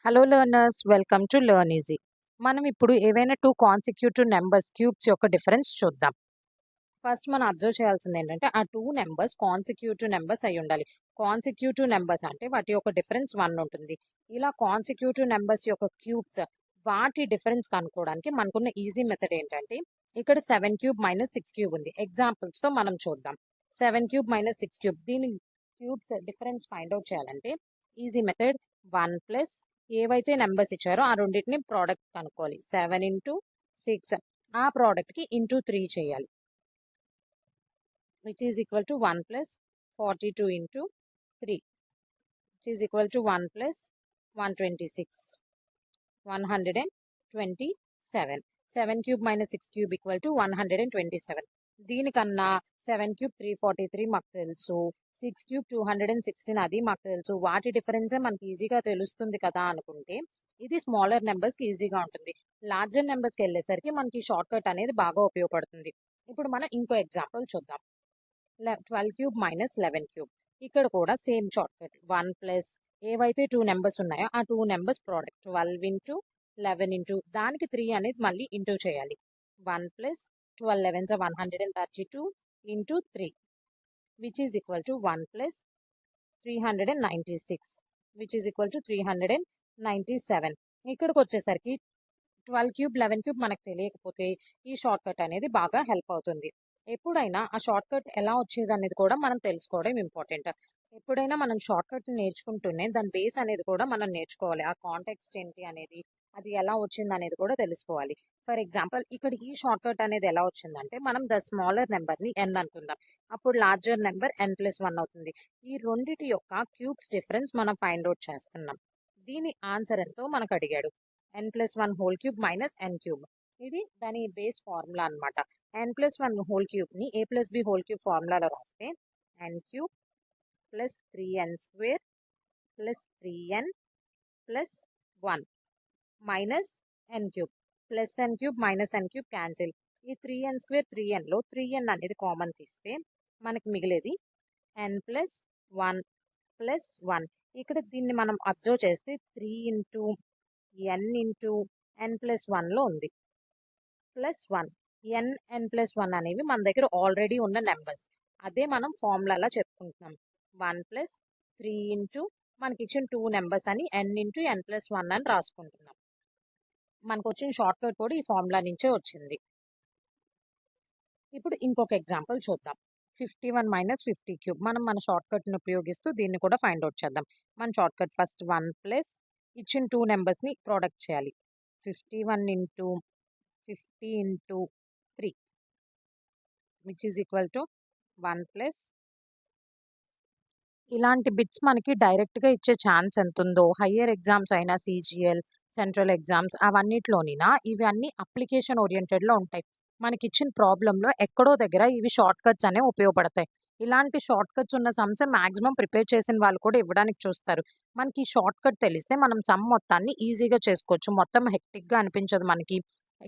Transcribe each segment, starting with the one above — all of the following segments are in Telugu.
Hello learners, welcome to learn easy. మనం ఇప్పుడు ఏవైనా టూ కాన్సిక్యూటివ్ నెంబర్స్ క్యూబ్స్ యొక్క డిఫరెన్స్ చూద్దాం. ఫస్ట్ మనం అబ్జర్వ్ చేయాల్సింది ఏంటంటే ఆ టూ నెంబర్స్ కాన్సిక్యూటివ్ నెంబర్స్ అయి ఉండాలి. కాన్సిక్యూటివ్ నెంబర్స్ అంటే వాటి యొక్క డిఫరెన్స్ 1 ఉంటుంది. ఇలా కాన్సిక్యూటివ్ నెంబర్స్ యొక్క క్యూబ్స్ వాటి డిఫరెన్స్ కనుక్కోవడానికి మనకున్న ఈజీ మెథడ్ ఏంటంటే ఇక్కడ 7 క్యూబ్ మైనస్ 6 క్యూబ్ ఉంది. ఎగ్జాంపుల్స్తో మనం చూద్దాం. 7 క్యూబ్ మైనస్ 6 క్యూబ్ దీని క్యూబ్స్ డిఫరెన్స్ ఫైండ్ అవుట్ చేయాలంటే ఈజీ మెథడ్ 1 ప్లస్ ఏవైతే నెంబర్స్ ఇచ్చారో ఆ రెండింటిని ప్రోడక్ట్ కనుక్కోవాలి. 7 ఇంటూ 6 ఆ ప్రోడక్ట్కి ఇంటూ 3 చేయాలి, which is equal to 1 plus 42 into 3, which is equal to 1 plus 126, 127. 7 cube minus 6 cube equal to 127. దీనికన్నా 7 క్యూబ్ 343 మాకు తెలుసు, 6 క్యూబ్ 216 అది మాకు తెలుసు. వాటి డిఫరెన్సే మనకి ఈజీగా తెలుస్తుంది కదా అనుకుంటే ఇది స్మాలర్ నెంబర్స్కి ఈజీగా ఉంటుంది. లార్జర్ నెంబర్స్కి వెళ్ళేసరికి మనకి షార్ట్ కట్ అనేది బాగా ఉపయోగపడుతుంది. ఇప్పుడు మనం ఇంకో ఎగ్జాంపుల్ చూద్దాం. 12 క్యూబ్ మైనస్ 11 క్యూబ్. ఇక్కడ కూడా సేమ్ షార్ట్ కట్ 1 ప్లస్ ఏవైతే 2 నెంబర్స్ ఉన్నాయో ఆ 2 నెంబర్స్ ప్రోడక్ట్ 12 ఇంటూ 11 ఇంటూ దానికి 3 అనేది మళ్ళీ ఇంటూ చేయాలి. 1 plus 12 11 132 into 3, which is equal to 1 plus 396, which is equal to 397. ఇక్కడికి వచ్చేసరికి 12 క్యూబ్ 11 క్యూబ్ మనకు తెలియకపోతే ఈ షార్ట్ కట్ అనేది బాగా హెల్ప్ అవుతుంది. ఎప్పుడైనా ఆ షార్ట్ కట్ ఎలా వచ్చేది అనేది కూడా మనం తెలుసుకోవడం ఇంపార్టెంట్. ఎప్పుడైనా మనం షార్ట్ కట్ నేర్చుకుంటూనే దాని బేస్ అనేది కూడా మనం నేర్చుకోవాలి. ఆ కాంటెక్స్ట్ ఏంటి అనేది, అది ఎలా వచ్చింది అనేది కూడా తెలుసుకోవాలి. ఫర్ ఎగ్జాంపుల్ ఇక్కడ ఈ షార్ట్ కట్ అనేది ఎలా వచ్చిందంటే మనం ద స్మాలర్ నెంబర్ని ఎన్ అనుకుందాం, అప్పుడు లార్జర్ నెంబర్ n ప్లస్ 1 అవుతుంది. ఈ రెండిటి యొక్క క్యూబ్స్ డిఫరెన్స్ మనం ఫైండ్ అవుట్ చేస్తున్నాం. దీని ఆన్సర్ ఎంతో మనకు అడిగాడు. n plus 1 whole cube minus n cube. ఇది దాని బేస్ ఫార్ములా అనమాట. n ప్లస్ 1 హోల్ క్యూబ్ని a plus B whole cube ఫార్ములాలో రాస్తే n cube plus 3n square plus 3n plus 1 minus n cube. Plus n cube minus n cube cancel. ఈ 3n స్క్వేర్ 3nలో 3n అనేది కామన్ తీస్తే మనకి మిగిలేది n ప్లస్ 1 ప్లస్ 1. ఇక్కడ దీన్ని మనం అబ్జర్వ్ చేస్తే 3 into n into n plus 1లో ఉంది, ప్లస్ 1. n ప్లస్ 1 అనేవి మన దగ్గర ఆల్రెడీ ఉన్న నెంబర్స్, అదే మనం ఫార్ములాలా చెప్పుకుంటున్నాం. 1 ప్లస్ 3 ఇంటూ మనకి ఇచ్చిన 2 నెంబర్స్ అని n ఇంటూ n ప్లస్ 1 అని రాసుకుంటున్నాం. మనకు వచ్చిన షార్ట్ కట్ కూడా ఈ ఫార్ములా నుంచే వచ్చింది. ఇప్పుడు ఇంకొక ఎగ్జాంపుల్ చూద్దాం. 51 మైనస్ 50 క్యూబ్. మనం మన షార్ట్ కట్ని ఉపయోగిస్తూ దీన్ని కూడా ఫైండ్ అవుట్ చేద్దాం. మన షార్ట్ కట్ ఫస్ట్ 1 ప్లస్ ఇచ్చిన 2 నెంబర్స్ని ప్రోడక్ట్ చేయాలి. 51 into 50 into 3, which is equal to 1 plus. ఇలాంటి బిట్స్ మనకి డైరెక్ట్గా ఇచ్చే ఛాన్స్ ఎంత ఉందో హయ్యర్ ఎగ్జామ్స్ అయినా సీజీఎల్, సెంట్రల్ ఎగ్జామ్స్ అవన్నిట్లోనినా ఇవి అన్ని అప్లికేషన్ ఓరియంటెడ్లో ఉంటాయి. మనకి ఇచ్చిన ప్రాబ్లంలో ఎక్కడో దగ్గర ఇవి షార్ట్ కట్స్ అనేవి ఉపయోగపడతాయి. ఇలాంటి షార్ట్ కట్స్ ఉన్న సమ్స్ మ్యాక్సిమం ప్రిపేర్ చేసిన వాళ్ళు కూడా ఇవ్వడానికి చూస్తారు. మనకి ఈ షార్ట్ కట్ తెలిస్తే మనం సమ్ మొత్తాన్ని ఈజీగా చేసుకోవచ్చు. మొత్తం హెక్టిక్గా అనిపించదు మనకి.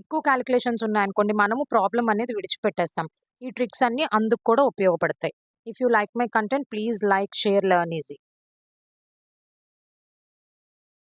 ఎక్కువ క్యాలిక్యులేషన్స్ ఉన్నాయనుకోండి మనము ప్రాబ్లం అనేది విడిచిపెట్టేస్తాం. ఈ ట్రిక్స్ అన్నీ అందుకు కూడా ఉపయోగపడతాయి. If you like my content, please like, share, learn easy.